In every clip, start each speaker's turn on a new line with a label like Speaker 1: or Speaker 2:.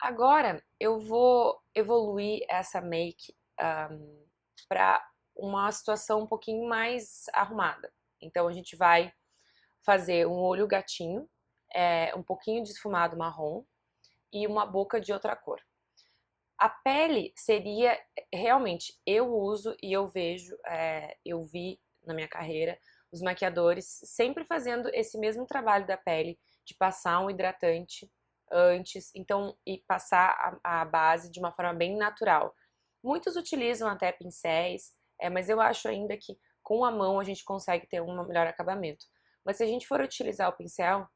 Speaker 1: Agora eu vou evoluir essa make para uma situação um pouquinho mais arrumada. Então a gente vai fazer um olho gatinho, um pouquinho de esfumado marrom e uma boca de outra cor. A pele seria realmente, eu uso e eu vejo, eu vi na minha carreira os maquiadores sempre fazendo esse mesmo trabalho da pele, de passar um hidratante antes, então, e passar a base de uma forma bem natural. Muitos utilizam até pincéis, mas eu acho ainda que com a mão a gente consegue ter um melhor acabamento. Mas se a gente for utilizar o pincel,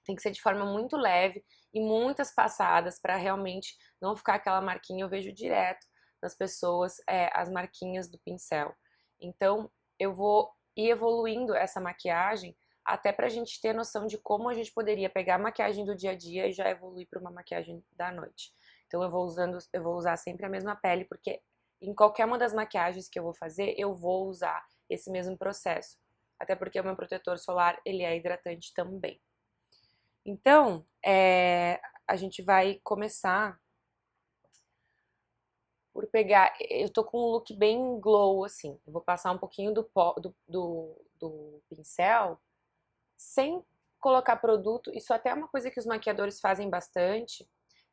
Speaker 1: tem que ser de forma muito leve e muitas passadas para realmente não ficar aquela marquinha. Eu vejo direto nas pessoas as marquinhas do pincel. Então eu vou ir evoluindo essa maquiagem até para a gente ter noção de como a gente poderia pegar a maquiagem do dia a dia e já evoluir para uma maquiagem da noite. Então eu vou usar sempre a mesma pele, porque em qualquer uma das maquiagens que eu vou fazer, eu vou usar esse mesmo processo. Até porque o meu protetor solar, ele é hidratante também. Então, a gente vai começar por pegar. Eu tô com um look bem glow, assim. Eu vou passar um pouquinho do pincel sem colocar produto. Isso até é uma coisa que os maquiadores fazem bastante,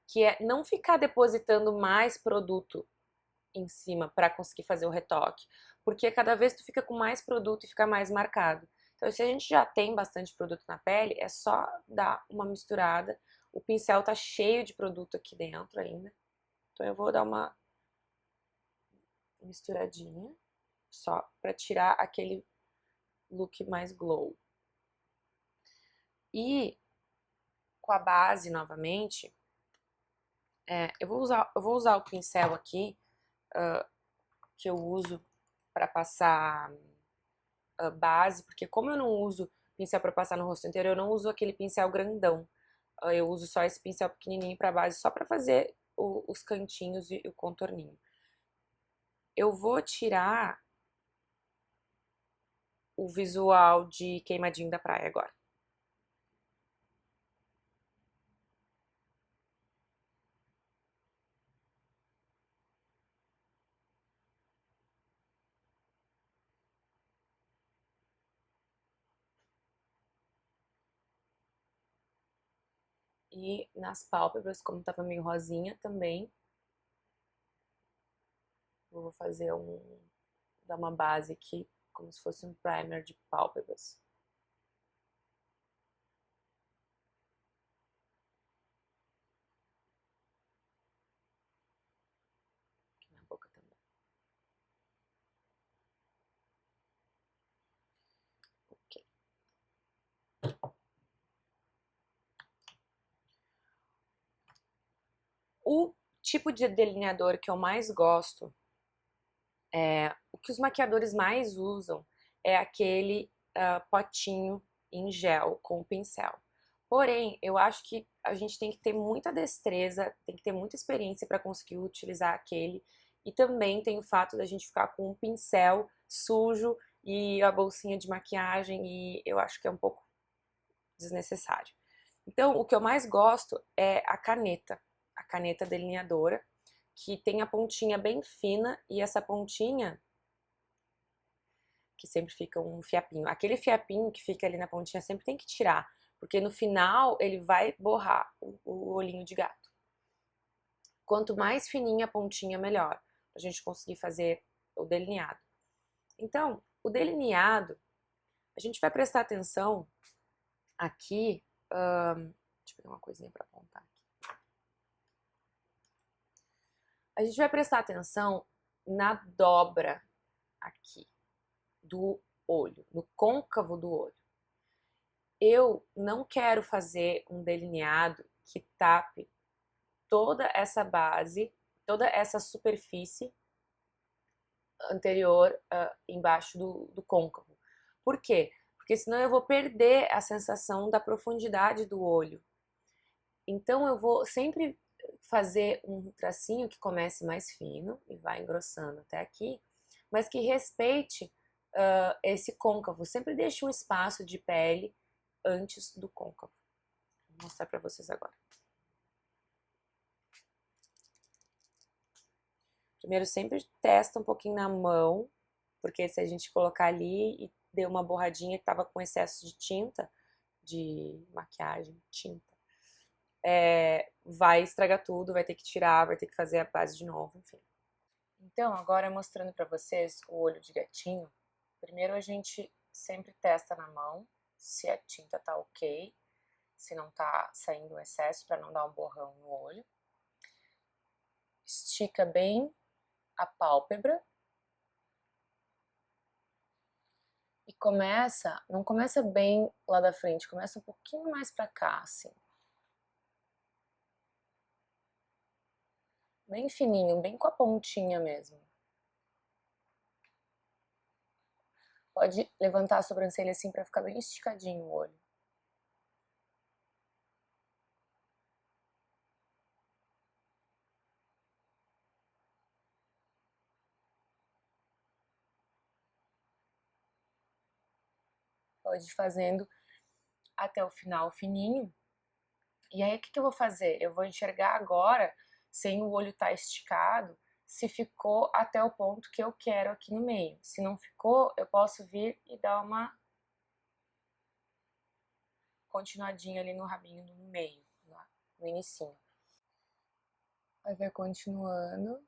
Speaker 1: que é não ficar depositando mais produto em cima para conseguir fazer o retoque, porque cada vez tu fica com mais produto e fica mais marcado. Então, se a gente já tem bastante produto na pele, é só dar uma misturada. O pincel tá cheio de produto aqui dentro ainda, então eu vou dar uma misturadinha só para tirar aquele look mais glow. E com a base novamente, eu vou usar o pincel aqui que eu uso para passar base, porque como eu não uso pincel para passar no rosto inteiro, eu não uso aquele pincel grandão. Eu uso só esse pincel pequenininho para base, só para fazer os cantinhos e o contorninho. Eu vou tirar o visual de queimadinho da praia agora. E nas pálpebras, como tava meio rosinha também, eu vou fazer dar uma base aqui, como se fosse um primer de pálpebras. Aqui na boca também. Ok. O tipo de delineador que eu mais gosto, o que os maquiadores mais usam é aquele potinho em gel com pincel. Porém, eu acho que a gente tem que ter muita destreza, tem que ter muita experiência para conseguir utilizar aquele. E também tem o fato da gente ficar com um pincel sujo e a bolsinha de maquiagem, e eu acho que é um pouco desnecessário. Então, o que eu mais gosto é a caneta delineadora, que tem a pontinha bem fina e essa pontinha que sempre fica um fiapinho. Aquele fiapinho que fica ali na pontinha sempre tem que tirar, porque no final ele vai borrar o olhinho de gato. Quanto mais fininha a pontinha, melhor, pra gente conseguir fazer o delineado. Então, o delineado, a gente vai prestar atenção aqui, deixa eu pegar uma coisinha pra apontar aqui. A gente vai prestar atenção na dobra aqui do olho, no côncavo do olho. Eu não quero fazer um delineado que tape toda essa base, toda essa superfície anterior embaixo do côncavo. Por quê? Porque senão eu vou perder a sensação da profundidade do olho. Então eu vou sempre fazer um tracinho que comece mais fino e vai engrossando até aqui, mas que respeite esse côncavo. Sempre deixe um espaço de pele antes do côncavo. Vou mostrar para vocês agora. Primeiro sempre testa um pouquinho na mão, porque se a gente colocar ali e deu uma borradinha que tava com excesso de tinta, de maquiagem, tinta, vai estragar tudo, vai ter que tirar, vai ter que fazer a base de novo, enfim. Então, agora mostrando pra vocês o olho de gatinho, primeiro a gente sempre testa na mão se a tinta tá ok, se não tá saindo um excesso para não dar um borrão no olho. Estica bem a pálpebra e começa, não começa bem lá da frente, começa um pouquinho mais pra cá, assim. Bem fininho, bem com a pontinha mesmo. Pode levantar a sobrancelha assim pra ficar bem esticadinho o olho. Pode ir fazendo até o final fininho. E aí, o que eu vou fazer? Eu vou enxergar agora, sem o olho estar esticado, se ficou até o ponto que eu quero aqui no meio. Se não ficou, eu posso vir e dar uma continuadinha ali no rabinho no meio, no inicinho. Aí vai continuando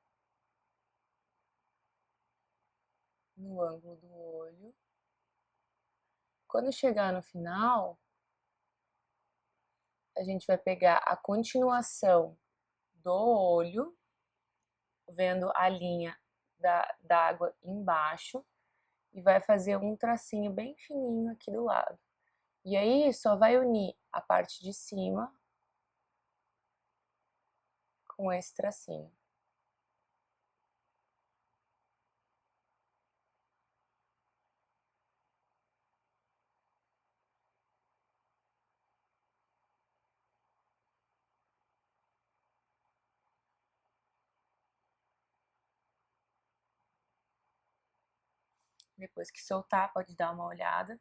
Speaker 1: no ângulo do olho. Quando chegar no final, a gente vai pegar a continuação do olho, vendo a linha da água embaixo, e vai fazer um tracinho bem fininho aqui do lado. E aí só vai unir a parte de cima com esse tracinho. Depois que soltar, pode dar uma olhada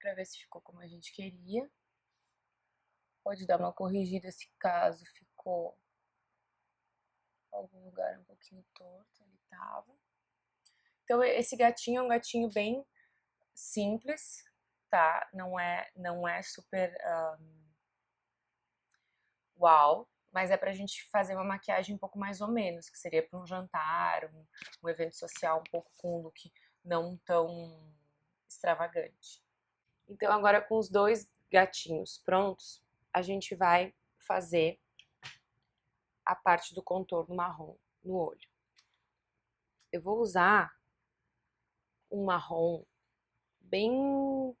Speaker 1: para ver se ficou como a gente queria. Pode dar uma corrigida se caso ficou algum lugar um pouquinho torto, ele tava. Então esse gatinho é um gatinho bem simples, tá? Não é super uau, mas é pra gente fazer uma maquiagem um pouco mais ou menos, que seria para um jantar, um evento social um pouco com um look não tão extravagante. Então agora com os dois gatinhos prontos, a gente vai fazer a parte do contorno marrom no olho. Eu vou usar um marrom bem, um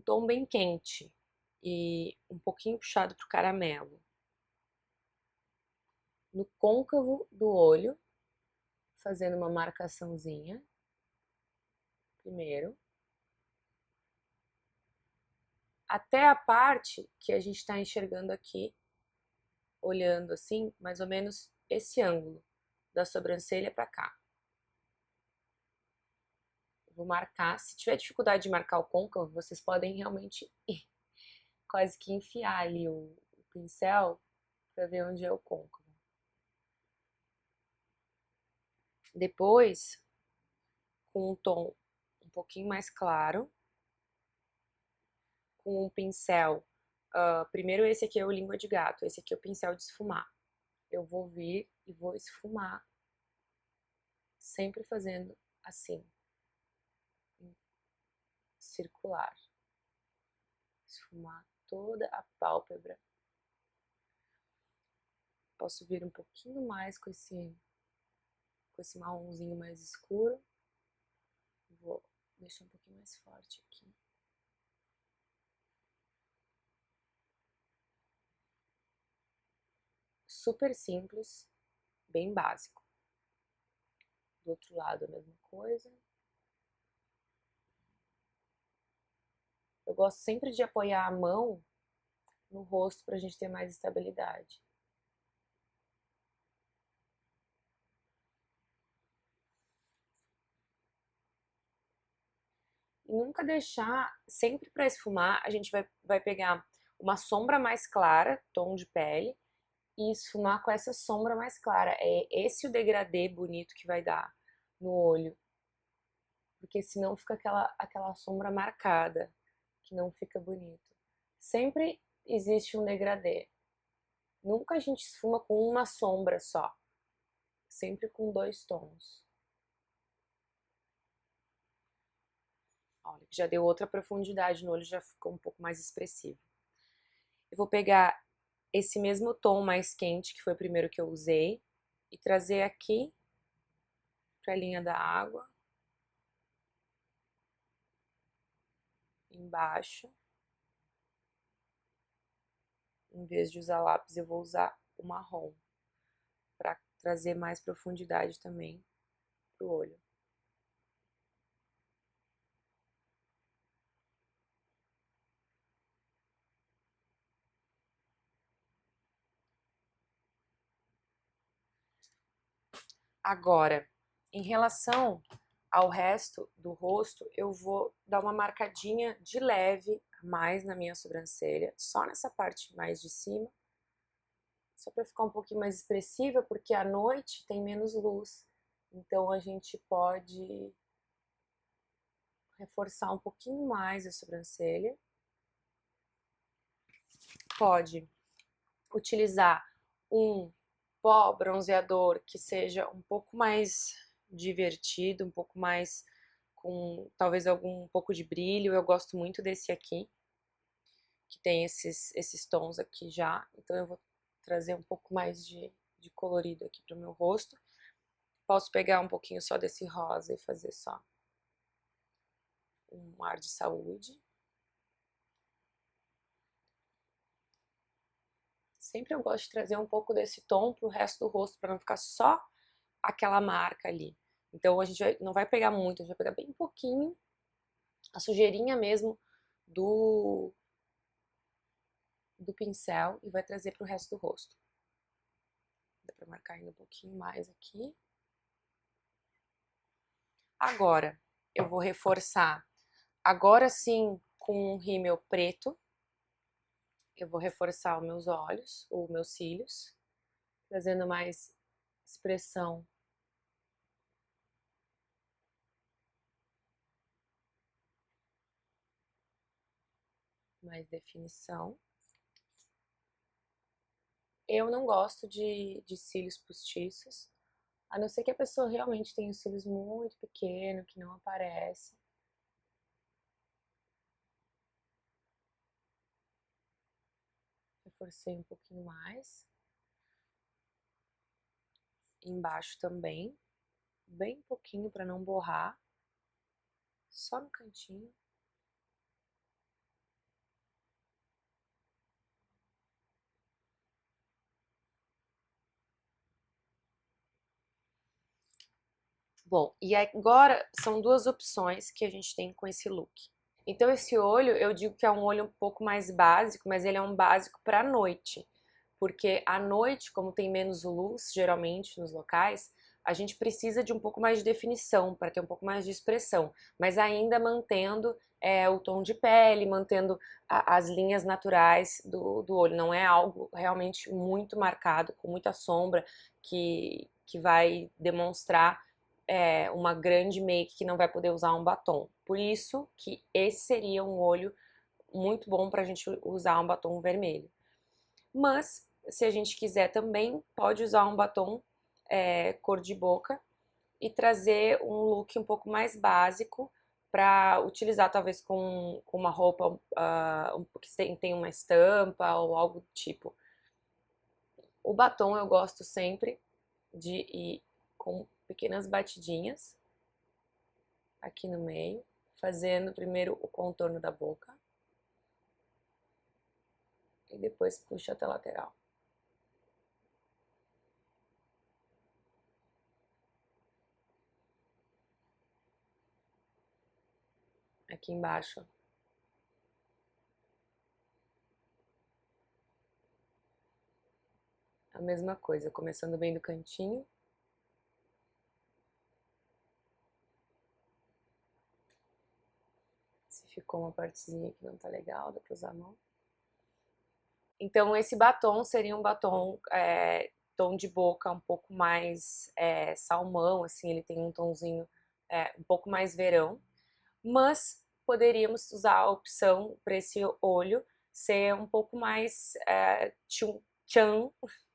Speaker 1: tom bem quente e um pouquinho puxado pro caramelo. No côncavo do olho, fazendo uma marcaçãozinha, primeiro. Até a parte que a gente está enxergando aqui, olhando assim, mais ou menos esse ângulo, da sobrancelha para cá. Vou marcar, se tiver dificuldade de marcar o côncavo, vocês podem realmente quase que enfiar ali o pincel para ver onde é o côncavo. Depois, com um tom um pouquinho mais claro, com um pincel, primeiro esse aqui é o língua de gato, esse aqui é o pincel de esfumar. Eu vou vir e vou esfumar, sempre fazendo assim, circular. Esfumar toda a pálpebra. Posso vir um pouquinho mais com esse marronzinho mais escuro. Vou deixar um pouquinho mais forte aqui. Super simples, bem básico. Do outro lado a mesma coisa. Eu gosto sempre de apoiar a mão no rosto pra gente ter mais estabilidade. E nunca deixar, sempre para esfumar, a gente vai pegar uma sombra mais clara, tom de pele, e esfumar com essa sombra mais clara. É esse o degradê bonito que vai dar no olho, porque senão fica aquela sombra marcada, que não fica bonito. Sempre existe um degradê. Nunca a gente esfuma com uma sombra só, sempre com 2 tons. Olha, já deu outra profundidade no olho, já ficou um pouco mais expressivo. Eu vou pegar esse mesmo tom mais quente, que foi o primeiro que eu usei, e trazer aqui para a linha da água, embaixo. Em vez de usar lápis, eu vou usar o marrom, para trazer mais profundidade também pro olho. Agora, em relação ao resto do rosto, eu vou dar uma marcadinha de leve a mais na minha sobrancelha, só nessa parte mais de cima, só para ficar um pouquinho mais expressiva, porque à noite tem menos luz, então a gente pode reforçar um pouquinho mais a sobrancelha. Pode utilizar um pó bronzeador que seja um pouco mais divertido, um pouco mais com talvez algum um pouco de brilho. Eu gosto muito desse aqui, que tem esses tons aqui já. Então eu vou trazer um pouco mais de colorido aqui para o meu rosto. Posso pegar um pouquinho só desse rosa e fazer só um ar de saúde. Sempre eu gosto de trazer um pouco desse tom pro resto do rosto, para não ficar só aquela marca ali. Então a gente não vai pegar muito, a gente vai pegar bem pouquinho, a sujeirinha mesmo do, do pincel e vai trazer pro resto do rosto. Dá pra marcar ainda um pouquinho mais aqui. Agora, eu vou reforçar, agora sim, com um rímel preto, eu vou reforçar os meus olhos, os meus cílios, trazendo mais expressão mais definição. Eu não gosto de cílios postiços, a não ser que a pessoa realmente tenha os cílios muito pequenos, que não aparece. Reforcei um pouquinho mais. Embaixo também, bem pouquinho para não borrar. Só no cantinho. Bom, e agora são duas opções que a gente tem com esse look. Então esse olho, eu digo que é um olho um pouco mais básico, mas ele é um básico para a noite. Porque à noite, como tem menos luz, geralmente, nos locais, a gente precisa de um pouco mais de definição, para ter um pouco mais de expressão, mas ainda mantendo o tom de pele, mantendo as linhas naturais do olho. Não é algo realmente muito marcado, com muita sombra, que vai demonstrar uma grande make que não vai poder usar um batom. Por isso que esse seria um olho muito bom para a gente usar um batom vermelho. Mas, se a gente quiser também, pode usar um batom cor de boca e trazer um look um pouco mais básico para utilizar talvez com uma roupa que tem uma estampa ou algo do tipo. O batom eu gosto sempre de ir com pequenas batidinhas aqui no meio, fazendo primeiro o contorno da boca e depois puxa até a lateral. Aqui embaixo. A mesma coisa, começando bem do cantinho. Se ficou uma partezinha que não tá legal, dá pra usar a mão. Então esse batom seria um batom tom de boca um pouco mais salmão, assim, ele tem um tomzinho um pouco mais verão, mas poderíamos usar a opção para esse olho ser um pouco mais tchan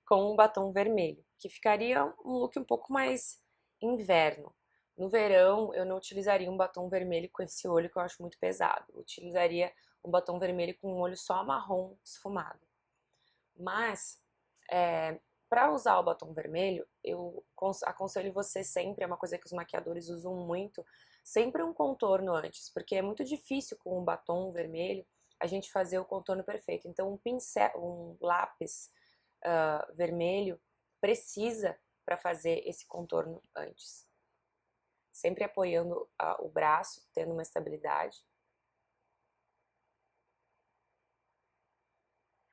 Speaker 1: com um batom vermelho, que ficaria um look um pouco mais inverno. No verão, eu não utilizaria um batom vermelho com esse olho que eu acho muito pesado. Eu utilizaria um batom vermelho com um olho só marrom esfumado. Mas, para usar o batom vermelho, eu aconselho você sempre, é uma coisa que os maquiadores usam muito, sempre um contorno antes, porque é muito difícil com um batom vermelho a gente fazer o contorno perfeito. Então, um pincel, um lápis vermelho precisa para fazer esse contorno antes. Sempre apoiando o braço, tendo uma estabilidade.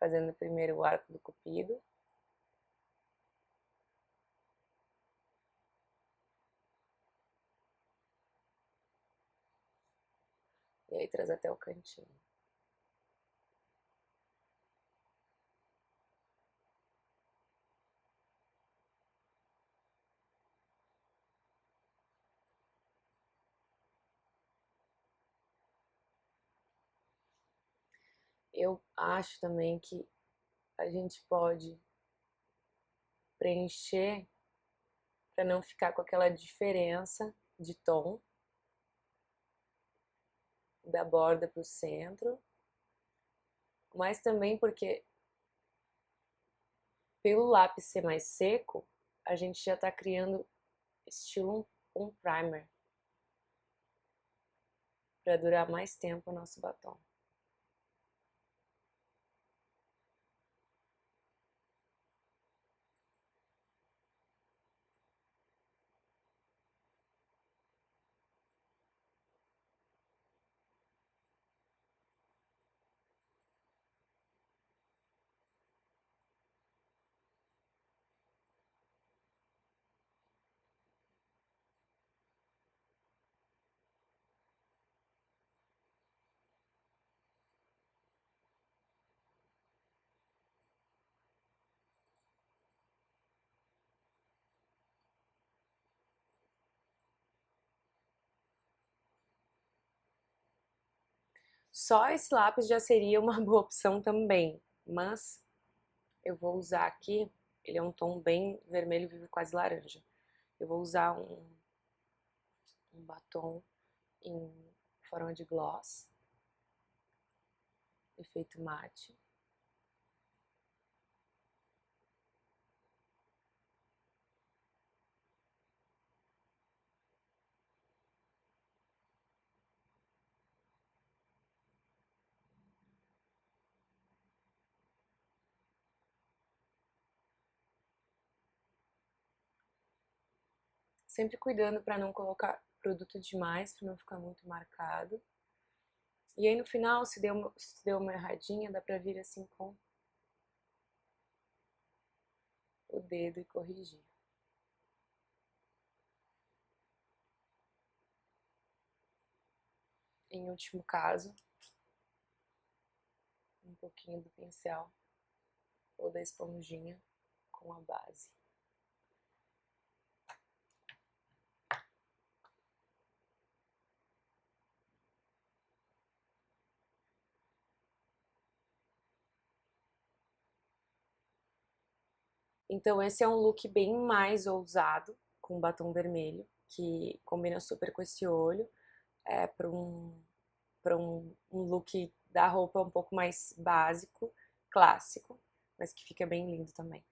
Speaker 1: Fazendo primeiro o arco do cupido. E aí traz até o cantinho. Eu acho também que a gente pode preencher para não ficar com aquela diferença de tom da borda para o centro, mas também porque pelo lápis ser mais seco, a gente já está criando estilo um primer para durar mais tempo o nosso batom. Só esse lápis já seria uma boa opção também, mas eu vou usar aqui, ele é um tom bem vermelho vivo, quase laranja. Eu vou usar um batom em forma de gloss, efeito mate. Sempre cuidando para não colocar produto demais, para não ficar muito marcado. E aí no final, se deu uma erradinha, dá pra vir assim com o dedo e corrigir. Em último caso, um pouquinho do pincel ou da esponjinha com a base. Então esse é um look bem mais ousado, com batom vermelho, que combina super com esse olho, para um look da roupa um pouco mais básico, clássico, mas que fica bem lindo também.